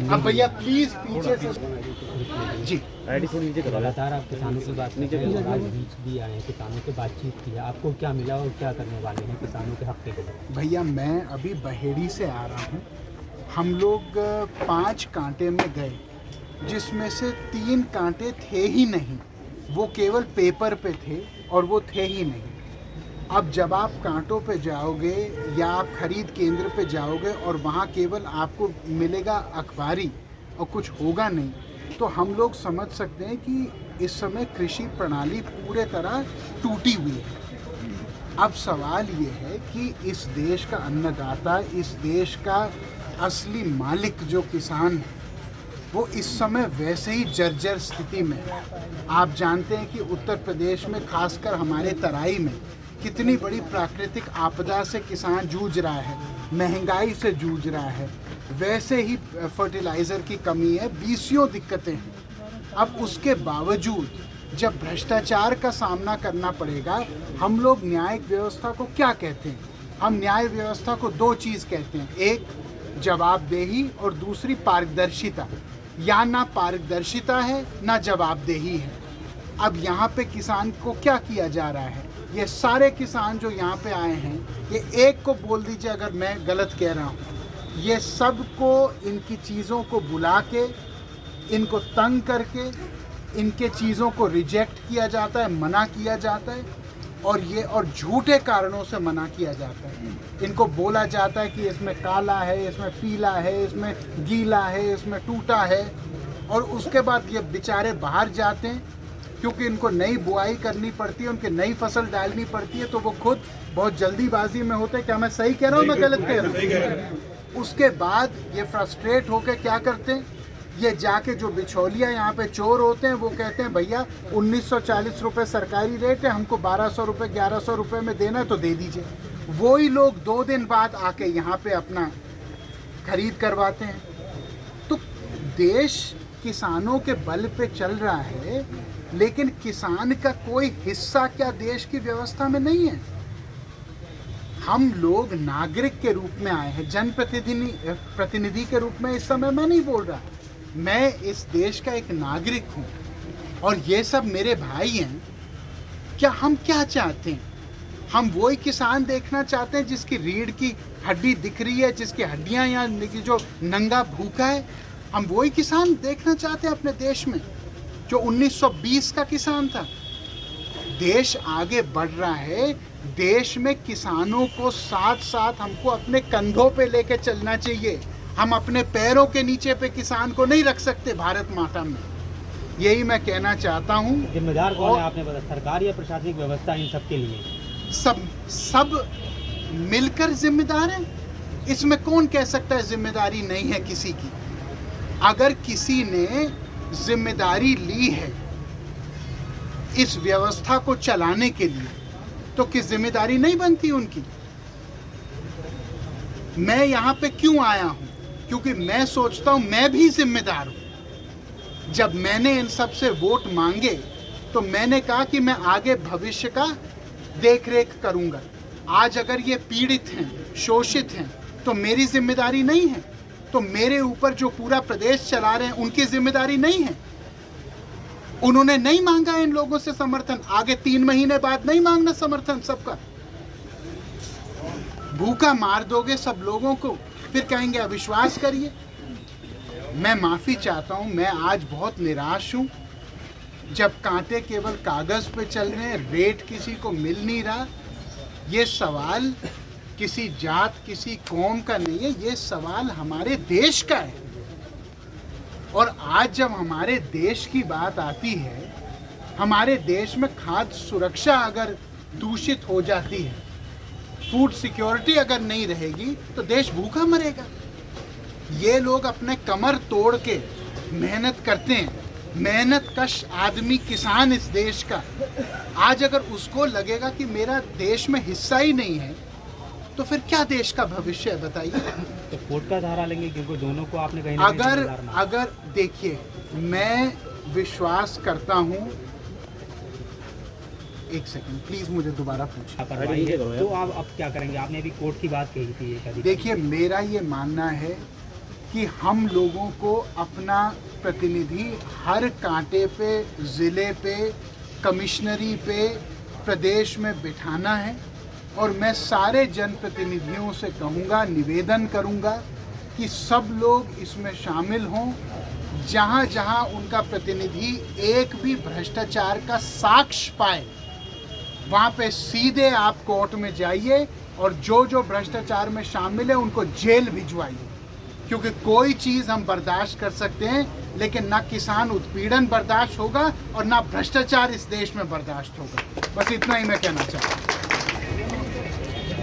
अब भैया प्लीज पीछे से जी। लगातार आप किसानों की बात कर रहे हैं, आज बीच भी आए हैं, किसानों से बातचीत की है, आपको क्या मिला और क्या करने वाले हैं किसानों के हक के लिए? भैया मैं अभी बहेड़ी से आ रहा हूँ। हम लोग 5 कांटे में गए, जिसमें से 3 कांटे थे ही नहीं, वो केवल पेपर पे थे और वो थे ही नहीं। अब जब आप कांटों पे जाओगे या आप खरीद केंद्र पे जाओगे और वहाँ केवल आपको मिलेगा अखबारी और कुछ होगा नहीं, तो हम लोग समझ सकते हैं कि इस समय कृषि प्रणाली पूरे तरह टूटी हुई है। अब सवाल ये है कि इस देश का अन्नदाता, इस देश का असली मालिक जो किसान है, वो इस समय वैसे ही जर्जर स्थिति में है। आप जानते हैं कि उत्तर प्रदेश में, खासकर हमारे तराई में, कितनी बड़ी प्राकृतिक आपदा से किसान जूझ रहा है, महंगाई से जूझ रहा है, वैसे ही फर्टिलाइज़र की कमी है, बीसियों दिक्कतें हैं। अब उसके बावजूद जब भ्रष्टाचार का सामना करना पड़ेगा, हम लोग न्यायिक व्यवस्था को क्या कहते हैं? हम न्याय व्यवस्था को 2 चीज़ कहते हैं, एक जवाबदेही और दूसरी पारदर्शिता। या ना पारदर्शिता है ना जवाबदेही है। अब यहाँ पे किसान को क्या किया जा रहा है? ये सारे किसान जो यहाँ पे आए हैं, ये एक को बोल दीजिए अगर मैं गलत कह रहा हूँ, ये सब को इनकी चीज़ों को बुला के, इनको तंग करके, इनके चीज़ों को रिजेक्ट किया जाता है, मना किया जाता है, और झूठे कारणों से मना किया जाता है। इनको बोला जाता है कि इसमें काला है, इसमें पीला है, इसमें गीला है, इसमें टूटा है, और उसके बाद ये बेचारे बाहर जाते हैं क्योंकि इनको नई बुआई करनी पड़ती है, उनकी नई फसल डालनी पड़ती है, तो वो खुद बहुत जल्दीबाजी में होते हैं। क्या मैं सही कह रहा हूँ, मैं गलत कह रहा हूँ? उसके बाद ये फ्रस्ट्रेट होकर क्या करते हैं, ये जाके जो बिचौलिया यहाँ पे चोर होते हैं, वो कहते हैं भैया 1940 रुपये सरकारी रेट है, हमको 1200 रुपये 1100 रुपये में देना है तो दे दीजिए। वही लोग 2 दिन बाद आके यहाँ पे अपना खरीद करवाते हैं। तो देश किसानों के बल पे चल रहा है, लेकिन किसान का कोई हिस्सा क्या देश की व्यवस्था में नहीं है? हम लोग नागरिक के रूप में आए हैं, जनप्रतिनिधि के रूप में। इस समय मैं नहीं बोल रहा, मैं इस देश का एक नागरिक हूँ और ये सब मेरे भाई हैं। क्या हम क्या चाहते हैं? हम वही किसान देखना चाहते हैं जिसकी रीढ़ की हड्डी दिख रही है, जिसकी हड्डियाँ यहाँ, जो नंगा भूखा है। हम वही किसान देखना चाहते हैं अपने देश में, जो 1920 का किसान था। देश आगे बढ़ रहा है, देश में किसानों को साथ साथ हमको अपने कंधों पे लेके चलना चाहिए। हम अपने पैरों के नीचे पे किसान को नहीं रख सकते भारत माता में। यही मैं कहना चाहता हूँ। जिम्मेदार कौन है आपने बताया, सरकार या प्रशासनिक व्यवस्था इन सब के लिए? सब मिलकर जिम्मेदार हैं। इसमें कौन कह सकता है जिम्मेदारी नहीं है किसी की? अगर किसी ने जिम्मेदारी ली है इस व्यवस्था को चलाने के लिए, तो किस जिम्मेदारी नहीं बनती उनकी? मैं यहाँ पे क्यों आया हूँ? क्योंकि मैं सोचता हूँ मैं भी जिम्मेदार हूँ। जब मैंने इन सब से वोट मांगे तो मैंने कहा कि मैं आगे भविष्य का देख रेख करूँगा। आज अगर ये पीड़ित हैं, शोषित हैं, तो मेरी जिम्मेदारी नहीं है? तो मेरे ऊपर जो पूरा प्रदेश चला रहे हैं उनकी जिम्मेदारी नहीं है? उन्होंने नहीं मांगा इन लोगों से समर्थन, आगे 3 महीने बाद नहीं मांगना समर्थन सबका। भूखा मार दोगे सब लोगों को, फिर कहेंगे अविश्वास करिए। मैं माफ़ी चाहता हूँ, मैं आज बहुत निराश हूँ। जब कांटे केवल कागज़ पे चल रहे हैं, रेट किसी को मिल नहीं रहा। ये सवाल किसी जात, किसी कौम का नहीं है, ये सवाल हमारे देश का है। और आज जब हमारे देश की बात आती है, हमारे देश में खाद्य सुरक्षा अगर दूषित हो जाती है, फूड सिक्योरिटी अगर नहीं रहेगी, तो देश भूखा मरेगा। ये लोग अपने कमर तोड़ के मेहनत करते हैं, मेहनत कश आदमी किसान इस देश का। आज अगर उसको लगेगा कि मेरा देश में हिस्सा ही नहीं है, तो फिर क्या देश का भविष्य है बताइए? तो कोर्ट का सहारा लेंगे, क्योंकि दोनों को आपने कहीं अगर देखिए, मैं विश्वास करता हूँ, एक सेकंड प्लीज मुझे दोबारा पूछिए। तो आप अब क्या करेंगे? आपने अभी कोर्ट की बात कही थी। देखिए, मेरा ये मानना है कि हम लोगों को अपना प्रतिनिधि हर कांटे पे, ज़िले पे, कमिश्नरी पे, प्रदेश में बिठाना है। और मैं सारे जनप्रतिनिधियों से कहूँगा, निवेदन करूँगा कि सब लोग इसमें शामिल हों। जहाँ जहाँ उनका प्रतिनिधि एक भी भ्रष्टाचार का साक्ष्य पाए, वहाँ पे सीधे आप कोर्ट में जाइए और जो जो भ्रष्टाचार में शामिल है उनको जेल भिजवाइए। क्योंकि कोई चीज़ हम बर्दाश्त कर सकते हैं, लेकिन ना किसान उत्पीड़न बर्दाश्त होगा और ना भ्रष्टाचार इस देश में बर्दाश्त होगा। बस इतना ही मैं कहना चाहता हूँ।